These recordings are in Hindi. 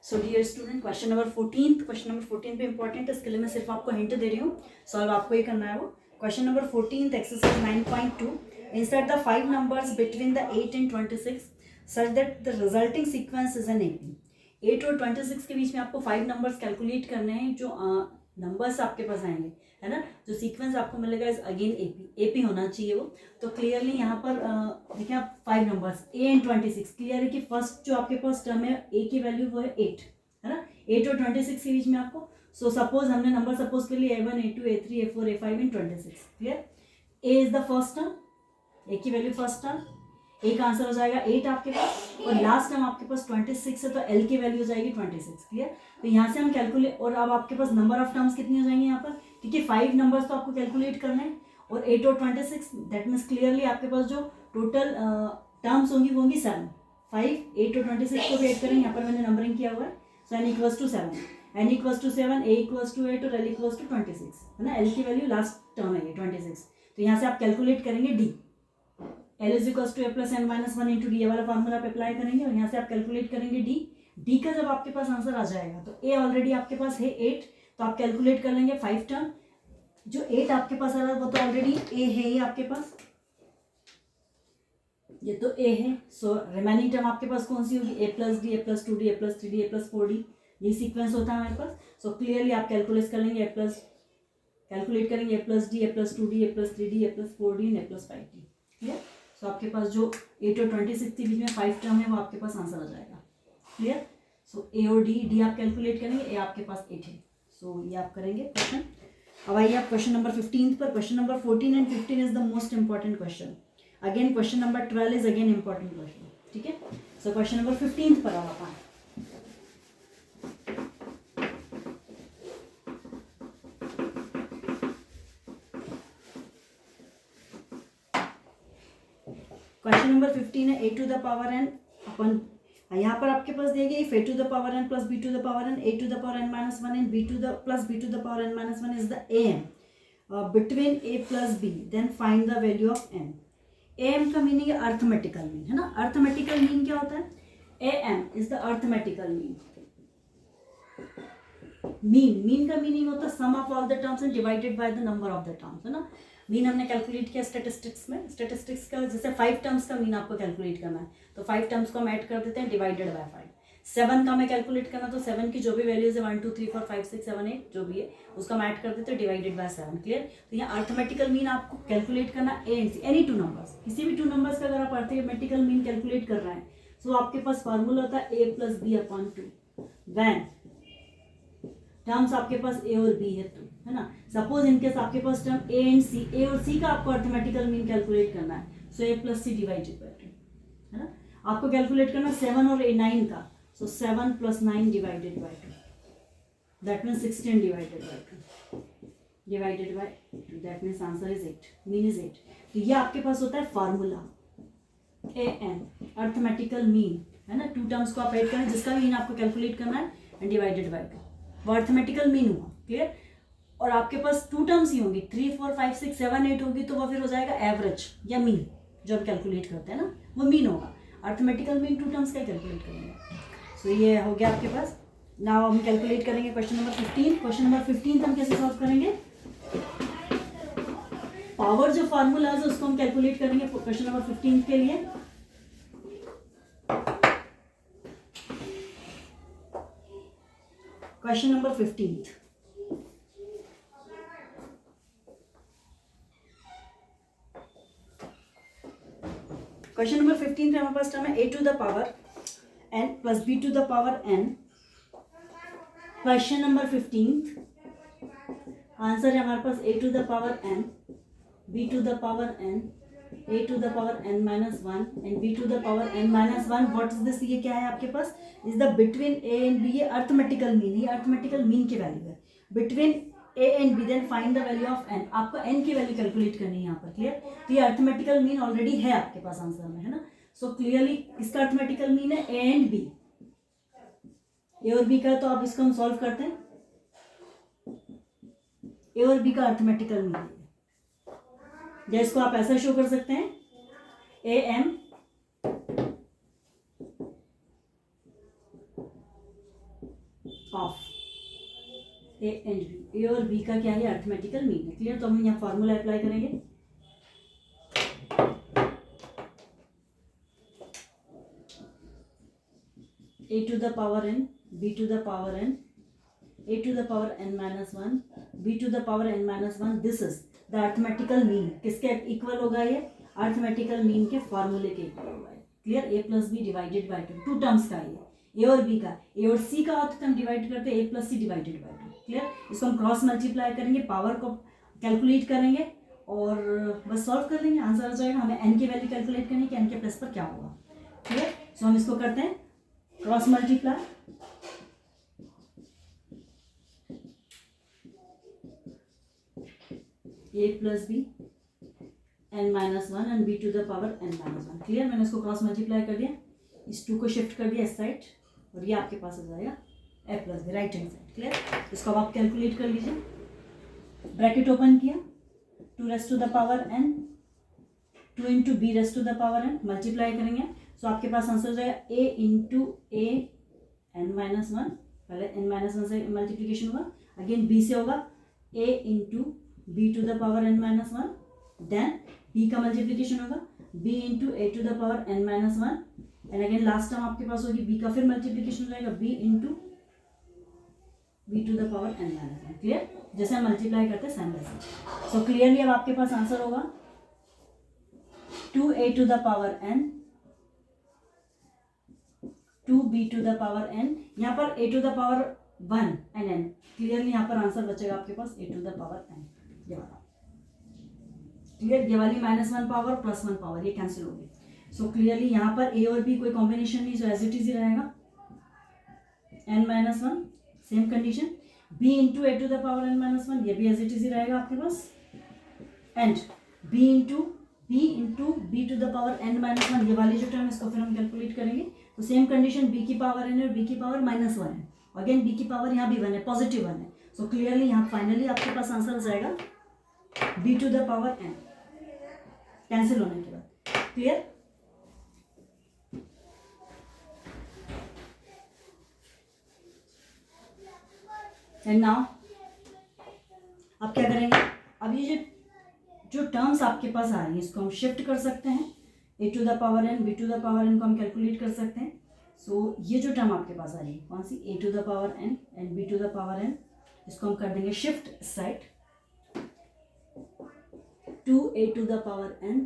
सो डियर स्टूडेंट, क्वेश्चन नंबर 14 पे इंपॉर्टेंट है, इसके लिए मैं सिर्फ आपको हिंट दे रही हूँ, सॉल्व आपको ही करना है वो। Question number 14 exercise 9.2, insert the 5 numbers between the 8 and 26 such that the resulting sequence is an AP. 8 और 26 के बीच में आपको 5 नंबर्स कैलकुलेट करने हैं, जो नंबर्स आपके पास आएंगे, है ना, जो सीक्वेंस आपको मिलेगा इज अगेन एपी होना चाहिए वो। तो क्लियरली यहाँ पर देखिए आप 5 नंबर्स a एंड 26, क्लियर है कि फर्स्ट जो आपके पास टर्म है a की वैल्यू वो है 8, है ना, 8 और 26 के बीच में आपको। सो सपोज हमने नंबर सपोज कर लिए a1 a2 a3 a4 a5 and 26, clear. a is the first term, a की वैल्यू फर्स्ट टर्म, a का आंसर हो जाएगा 8 आपके पास, और लास्ट टर्म आपके पास 26 है, तो l की वैल्यू हो जाएगी 26, क्लियर। तो यहाँ से हम कैलकुलेट, और अब आपके पास नंबर ऑफ टर्म्स कितनी हो जाएंगी यहाँ पर, क्योंकि 5 नंबर्स तो आपको कैलकुलेट करने हैं, और 8 और 26, दैट मीन्स क्लियरली आपके पास जो टोटल टर्म्स होंगी वो होंगी 7। 5, 8 और 26 को भी ऐड करेंगे, यहाँ पर मैंने नंबरिंग किया हुआ है। So n equals to 7, n equals to 7, a equals to 8 और l इक्वल्स टू 26, है ना। l की वैल्यू लास्ट टर्म है ये 26, तो यहाँ से आप कैलकुलेट करेंगे d, l is equals to a plus n minus 1 into d, ये वाला फॉर्मूला आप अप्लाई करेंगे, और यहाँ से आप कैलकुलेट करेंगे d का जब आपके पास आंसर आ जाएगा, तो a ऑलरेडी आपके पास है 8, तो आप कैलकुलेट कर लेंगे 5 टर्म। जो 8 आपके पास आ रहा है वो तो ऑलरेडी a है ही आपके पास, ये तो a है। सो रिमेनिंग टर्म आपके पास कौन सी होगी, a plus D, a plus 2d, a plus 3d, a plus 4d, ये सीक्वेंस होता है हमारे पास। सो क्लियरली आप कैलकुलेट कर लेंगे, कैलकुलेट करेंगे a plus D, a plus 2d, a plus 3d, a plus 4d and a plus 5d, clear. So आपके पास जो 8 और 26 के बीच में 5 टर्म है वो आपके पास आंसर आ जाएगा, क्लियर। सो a और d आप कैलकुलेट करेंगे, a आपके पास 8 है, सो ये आप करेंगे क्वेश्चन। अब आइए आप क्वेश्चन नंबर 15 पर। Question number 14 and 15 is the most important question. Again question number 12 is again important question, ठीक है। सो क्वेश्चन नंबर 15 पर आओ आप। क्वेश्चन नंबर 15 है a to the power n upon, यहाँ पर आपके पास दिए गए a to the power n plus b to the power n, a to the power n minus 1 and b to the plus b to the power n minus 1 is the am between a plus b, then find the value of m। am का मीनिंग है अर्थमेटिकल मीन, है ना। अर्थमेटिकल मीन क्या होता है, am is the arithmetical mean. Mean का मीनिंग होता है sum of all the terms and divided by the number of the terms, है ना। मीन हमने कैलकुलेट किया स्टैटिस्टिक्स में, स्टैटिस्टिक्स का जैसे 5 टर्म्स का मीन आपको कैलकुलेट करना है, तो 5 टर्म्स को हम ऐड कर देते हैं डिवाइडेड बाय 5। 7 का हमें कैलकुलेट करना, तो 7 की जो भी वैल्यूज है 1 2 3 4 5 6 7 8 जो भी है उसका हम ऐड कर देते हैं डिवाइडेड बाय 7, क्लियर। तो यहाँ अर्थमेटिकल मीन आपको कैलकुलेट करना a and c, any 2 numbers, किसी भी 2 नंबर्स का अगर आप अर्थमेटिकल मीन कैलकुलेट कर रहे हैं, तो आपके पास फार्मूला होता है a plus b upon 2, when terms आपके पास a और b है, तो है ना। सपोज इनकेस आपके पास term a and c, a और c का आपको अर्थमेटिकल मीन कैलकुलेट करना है, so a plus C divided by 2, है ना। आपको कैलकुलेट करना 7 और 9 का, सो 7 plus 9 divided by 2, that means 16 divided by 2 divided by 2, that means answer is 8, mean is 8। तो ये आपके पास होता है फार्मूला an, अर्थमेटिकल मीन, है ना। 2 टर्म्स को आप ऐड करें जिसका मीन आपको कैलकुलेट करना है एंड डिवाइडेड बाय 2, वो अर्थमेटिकल मीन हुआ, क्लियर। और आपके पास 2 टर्म्स ही होंगी, 3 4 5 6 7 8 होगी, तो वो फिर हो जाएगा एवरेज या मीन, जो हम कैलकुलेट करते हैं ना वो मीन होगा। अर्थमेटिकल मीन 2 टर्म्स का कैलकुलेट करेंगे। सो ये हो गया आपके पास। नाउ हम कैलकुलेट करेंगे क्वेश्चन नंबर 15। क्वेश्चन नंबर 15 हम कैसे सॉल्व करेंगे, पावर जो फार्मूलाज है उसको हम कैलकुलेट करेंगे क्वेश्चन नंबर 15 के लिए। क्वेश्चन नंबर 15, क्वेश्चन नंबर 15 पे हमारे पास टर्म है a to the power n plus b to the power n। Question number 15 answer है हमारे पास a to the power n, b to the power n, a to the power n minus 1 and b to the power n minus 1। What is this, ये क्या है आपके पास, is the between a and b, ये अर्थमेटिकल मीन, ये अर्थमेटिकल मीन की वैल्यू है between a and b, then find the value of n। आपको n की वैल्यू कैलकुलेट करनी है यहाँ पर, क्लियर। तो ये अर्थमेटिकल मीन ऑलरेडी है आपके पास आंसर में, है ना। सो क्लियरली इसका अर्थमेटिकल मीन है a एंड b, a और b का, तो अब इसको हम सॉल्व करते हैं। a और b का अर्थमेटिकल मीन है, या इसको आप ऐसा शो कर सकते हैं am of A and B. A और बी का क्या है, अर्थमेटिकल मीन है। क्लियर। तो हम यहाँ फॉर्मूला अप्लाई करेंगे। A to the power N, B to the power N, A to the power N minus one, B to the power N minus one, this is the arithmetical mean. किसके इक्वल होगा ये, अर्थमेटिकल मीन के फॉर्मूले के इक्वल होगा। Clear. A plus B divided by two, two terms का ये, ए और बी का। ए और सी का होता है हम डिवाइड करते हैं A plus C divided by two. Clear. इसको हम क्रॉस मल्टीप्लाई करेंगे, पावर को कैलकुलेट करेंगे और बस सॉल्व कर लेंगे, आंसर आ जाएगा। हमें एन की वैल्यू कैलकुलेट करनी है कि एन के प्लस पर क्या होगा। क्लियर। सो हम इसको करते हैं cross multiply. A plus b n minus one and B to the power N minus one. Clear. मैंने इसको क्रॉस मल्टीप्लाई कर दिया, इस टू को शिफ्ट कर दिया इस साइड और ये आपके पास आ जाएगा a plus b right hand side. Clear. इसको अब आप कैलकुलेट कर लीजिए। ब्रैकेट ओपन किया, two raised to the power N, two into b raised to the power n, multiply करेंगे। सो आपके पास आंसर हो जाएगा a into a n minus one, पहले एन माइनस वन से मल्टीप्लीकेशन होगा, अगेन बी से होगा a into B to the power N minus one, then B का मल्टीप्लीकेशन होगा b into A to the power N minus one, and again last term आपके पास होगी बी का फिर मल्टीप्लीकेशन हो जाएगा b into B to the power N minus one. Clear. जैसे हम मल्टीप्लाई करते हैं सेम वैसे। सो क्लियरली अब आपके पास आंसर होगा two A to the power N, two B to the power N, यहाँ पर A to the power one N N. Clearly यहाँ पर आंसर बचेगा आपके पास A to the power N, ये वाला। क्लियर। ये वाली minus one power plus one power ये कैंसिल होगी। सो क्लियरली यहाँ पर ए और बी कोई कॉम्बिनेशन नहीं, जो एज इट इज ही रहेगा N minus one, same condition. B into A to the power N minus one, ये भी एज इट इज ही रहेगा आपके पास, and B into B to the power N minus one, ये वाली जो टर्म इसको फिर हम कैलकुलेट करेंगे। तो सेम कंडीशन, बी की पावर एन और बी की पावर माइनस वन है, अगेन बी की पावर यहाँ भी वन है, पॉजिटिव वन है। सो क्लियरली यहाँ फाइनली आपके पास आंसर आ जाएगा b to the power n, cancel होने के बाद। क्लियर। एंड नाउ अब क्या करेंगे, अब ये जो टर्म्स आपके पास आ रही है इसको हम शिफ्ट कर सकते हैं। A to the power N, B to the power N को हम कैलकुलेट कर सकते हैं। सो ये जो टर्म आपके पास आ रही है कौन सी, A to the power N and B to the power N, इसको हम कर देंगे shift side, two A to the power N,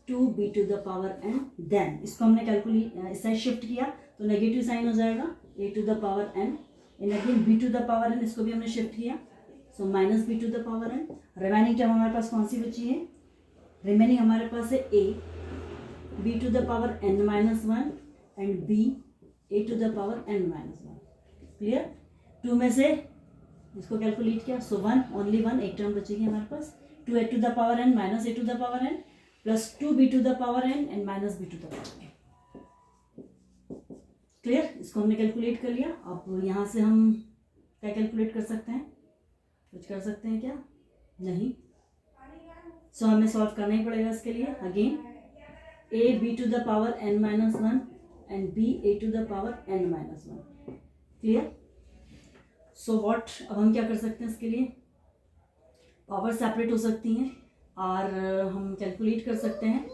two B to the power N, then इसको हमने कैलकुलेट इस साइड शिफ्ट किया तो नेगेटिव साइन हो जाएगा A to the power N, and again B to the power N, इसको भी हमने शिफ्ट किया, so minus B to the power N. Remaining term हमारे पास कौन सी बची है, रिमेनिंग हमारे पास है A B to the power N minus one and B A to the power N minus one. Clear. Two में से इसको कैलकुलेट किया, सो वन, ओनली वन, एक टर्म बचेगी हमारे पास, two A to the power N minus A to the power N plus two B to the power N and minus B to the power N. Clear. इसको हमने कैलकुलेट कर लिया। अब यहाँ से हम क्या कैलकुलेट कर सकते हैं, कुछ कर सकते हैं क्या, नहीं। सो हमें सॉल्व करना ही पड़ेगा इसके लिए। Again a B to the power N minus one and B A to the power N minus one. Clear. So what, अब हम क्या कर सकते हैं इसके लिए, पावर सेपरेट हो सकती हैं और हम कैलकुलेट कर सकते हैं।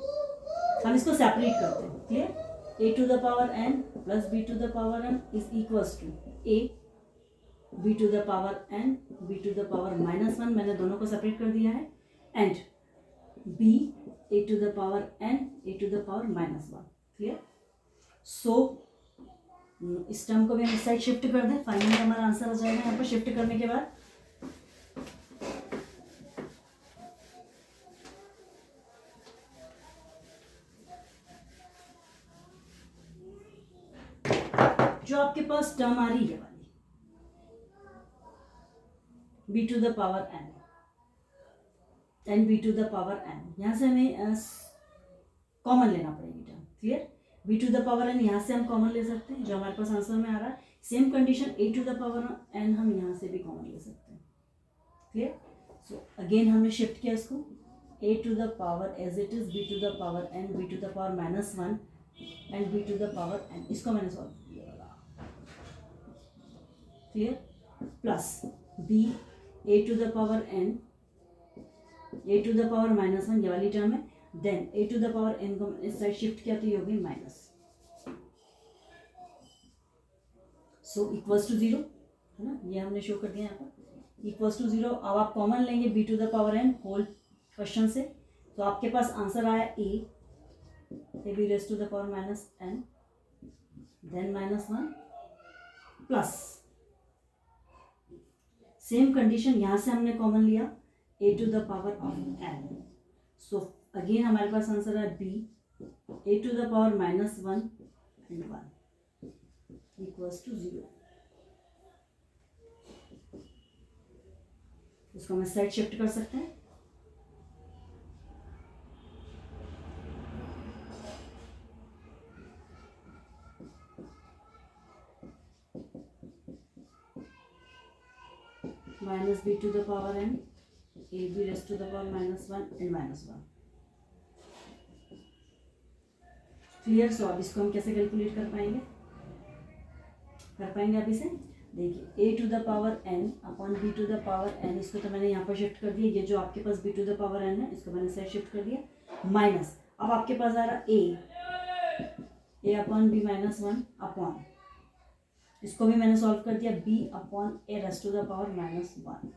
हम इसको सेपरेट करते हैं। Clear. A to the power N plus B to the power N is equals to A B to the power N B to the power minus one, मैंने दोनों को सेपरेट कर दिया है, and B A to the power N A to the power minus one. Clear. So इस टर्म को भी हम इस साइड शिफ्ट कर दें, फाइनली हमारा आंसर आ जाएगा यहाँ पर शिफ्ट करने के बाद। जो आपके पास टर्म आ रही है वाली b to the power N and B to the power N, यहाँ से हमें कॉमन लेना पड़ेगी term. Clear. B to the power N यहाँ से हम कॉमन ले सकते हैं, जो हमारे पास आंसर में आ रहा है। Same condition A to the power N हम यहाँ से भी कॉमन ले सकते हैं। क्लियर। सो अगेन हमने शिफ्ट किया इसको, A to the power as it is B to the power N B to the power minus one and B to the power N, इसको मैंने सॉल्व किया। Clear, plus B A to the power N, A to the power minus one, ये वाली टर्म है, then a to the power N को इस साइड शिफ्ट किया तो ये होगी minus, so equals to zero, है ना, ये हमने शो कर दिया यहाँ पर, इक्वल्स टू जीरो। अब आप कॉमन लेंगे B to the power N whole question से, तो आपके पास आंसर आया A B raise to the power minus N, then minus one, plus same condition यहाँ से हमने कॉमन लिया A to the power of N, so again हमारे पास आंसर है B A to the power minus one and one equals to zero. इसको हम साइड शिफ्ट कर सकते हैं, minus B to the power N a B raise to the power minus one and minus one, clear. So अब इसको हम कैसे कैलकुलेट कर पाएंगे आप इसे, देखिए a to the power n upon b to the power N, इसको तो मैंने यहाँ पर शिफ्ट कर दिया, ये जो आपके पास b to the power n है इसको मैंने साइड शिफ्ट कर दिया, माइनस अब आपके पास आ रहा a upon b minus one upon, इसको भी मैंने सॉल्व कर दिया b upon a raise to the power minus one,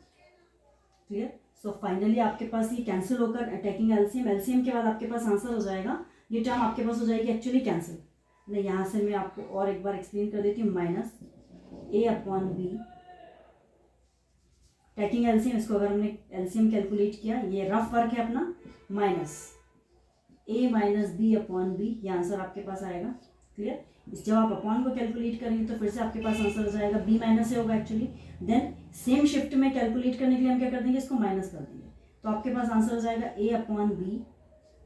clear. So finally आपके पास ये कैंसिल होकर टेकिंग एलसीएम के बाद आपके पास आंसर हो जाएगा, ये टर्म आपके पास हो जाएगी एक्चुअली कैंसिल, नहीं यहाँ से मैं आपको और एक बार एक्सप्लेन कर देती हूँ, minus A upon be taking LCM, इसको अगर हमने एलसीएम कैलकुलेट किया, ये रफ वर्क है अपना, माइनस ए माइनस बी अपॉन बी, ये आंसर आपके पास आएगा, क्लियर। इस जब आप अपॉन को कैलकुलेट करेंगे तो फिर से आपके पास आंसर हो जाएगा बी माइनस से होगा एक्चुअली, देन सेम शिफ्ट में कैलकुलेट करने के लिए हम क्या कर देंगे, इसको माइनस कर देंगे, तो आपके पास आंसर हो जाएगा ए अपॉन बी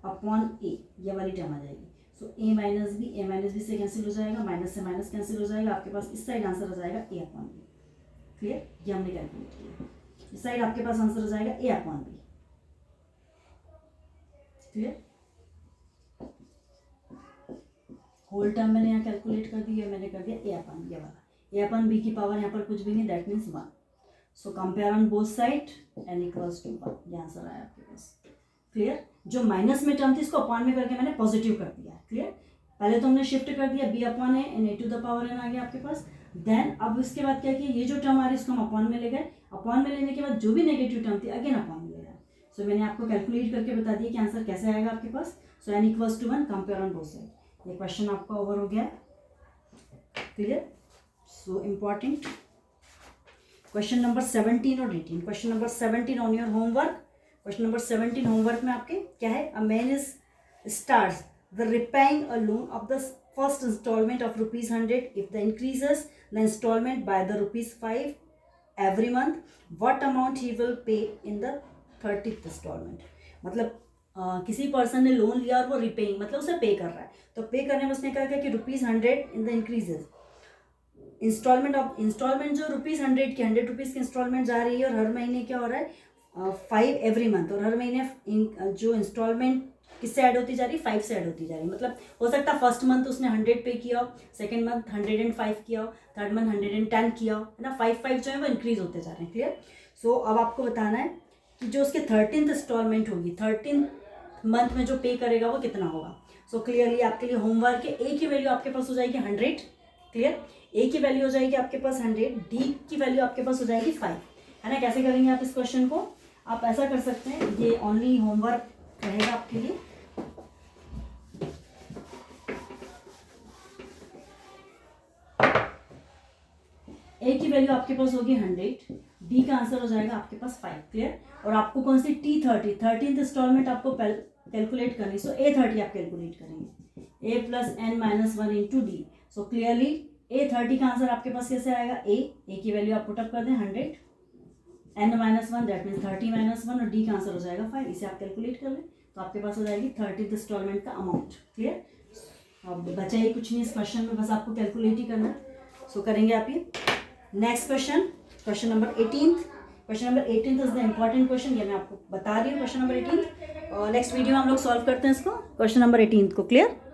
अपॉन ए, ये वाली टर्म आ जाएगी, सो ए माइनस बी से कैंसिल हो जाएगा, माइनस से माइनस कैंसिल हो जाएगा, आपके पास इस साइड आंसर हो जाएगा ए अपॉन बी, क्लियर, ये हमने कैलकुलेट किया, इस साइड आपके पास आंसर हो जाएगा a upon b, clear. Whole term मैंने यहाँ कैलकुलेट कर दी है, मैंने कर दिया ए अपॉन ये वाला, ए अपॉन बी की पावर यहाँ पर कुछ भी नहीं, that means one, so compare on both side n equals to one, ये आंसर आया आपके पास, क्लियर। जो माइनस में टर्म थी इसको अपॉन में करके मैंने पॉजिटिव कर दिया, क्लियर। पहले तो हमने शिफ्ट कर दिया b upon a and a to the power n आ गया आपके पास, देन अब इसके बाद क्या किया, ये जो टर्म आ रही है इसको हम अपॉन में ले गए, अपॉन में लेने के बाद जो भी नेगेटिव टर्म थी अगेन अपॉन में ले गए, सो मैंने आपको कैलकुलेट करके बता दिया कि आंसर कैसे आएगा आपके पास, so n equals to one compare on both side, ये क्वेश्चन आपका ओवर हो गया, clear. So important question number 17 और 18, question number 17 on your homework, question number 17 homework में आपके क्या है, a man is starts the repaying a loan of the first instalment of ₹100 if the increases the instalment by the ₹5 every month, what amount he will pay in the 30th instalment, मतलब किसी पर्सन ने लोन लिया और वो रिपेइंग मतलब उसे पे कर रहा है, तो पे करने में उसने कहा कि ₹100 इन द इंक्रीजेस इंस्टॉलमेंट जो ₹100 की 100 रुपीज़ की इंस्टॉलमेंट जा रही है, और हर महीने क्या हो रहा है 5 एवरी मंथ, और हर महीने जो इंस्टॉलमेंट किससे ऐड होती जा रही है, 5 से ऐड होती जा रही है, मतलब हो सकता है फर्स्ट मंथ उसने 100 पे किया हो, सेकेंड मंथ 105 किया हो, थर्ड मंथ 110 किया हो, है ना, 5 जो है वो इंक्रीज होते जा रहे हैं, क्लियर। सो अब आपको बताना है कि जो उसके 13th इंस्टॉलमेंट होगी, 13th मंथ में जो पे करेगा वो कितना होगा। सो क्लियरली आपके लिए होमवर्क है, ए की वैल्यू आपके पास हो जाएगी 100, क्लियर, ए की वैल्यू हो जाएगी आपके पास 100, डी की वैल्यू आपके पास हो जाएगी 5, है ना। कैसे करेंगे आप इस क्वेश्चन को, आप ऐसा कर सकते हैं, ये ओनली होमवर्क रहेगा आपके लिए, ए की वैल्यू आपके पास होगी 100, डी का आंसर हो जाएगा आपके पास 5, क्लियर। और आपको कौन सी T30 13th इंस्टॉलमेंट आपको कैलकुलेट करनी, सो A30 आप कैलकुलेट करेंगे, A + n-1 into D, so clearly A30 का आंसर आपके पास कैसे आएगा, ए की वैल्यू आप पुटअप कर दें 100, n-1 दैट मीन्स 30-1, और डी का आंसर हो जाएगा 5, इसे आप कैलकुलेट कर लें तो आपके पास हो जाएगी 30th इंस्टॉलमेंट का अमाउंट, क्लियर। अब बचा ही कुछ नहीं इस क्वेश्चन में, बस आपको कैलकुलेट ही करना है, सो करेंगे आप ये। Next question number 18, question number 18 is the important question, ये मैं आपको बता रही हूँ क्वेश्चन नंबर 18, और नेक्स्ट वीडियो में हम लोग सॉल्व करते हैं इसको, क्वेश्चन नंबर 18 को, क्लियर।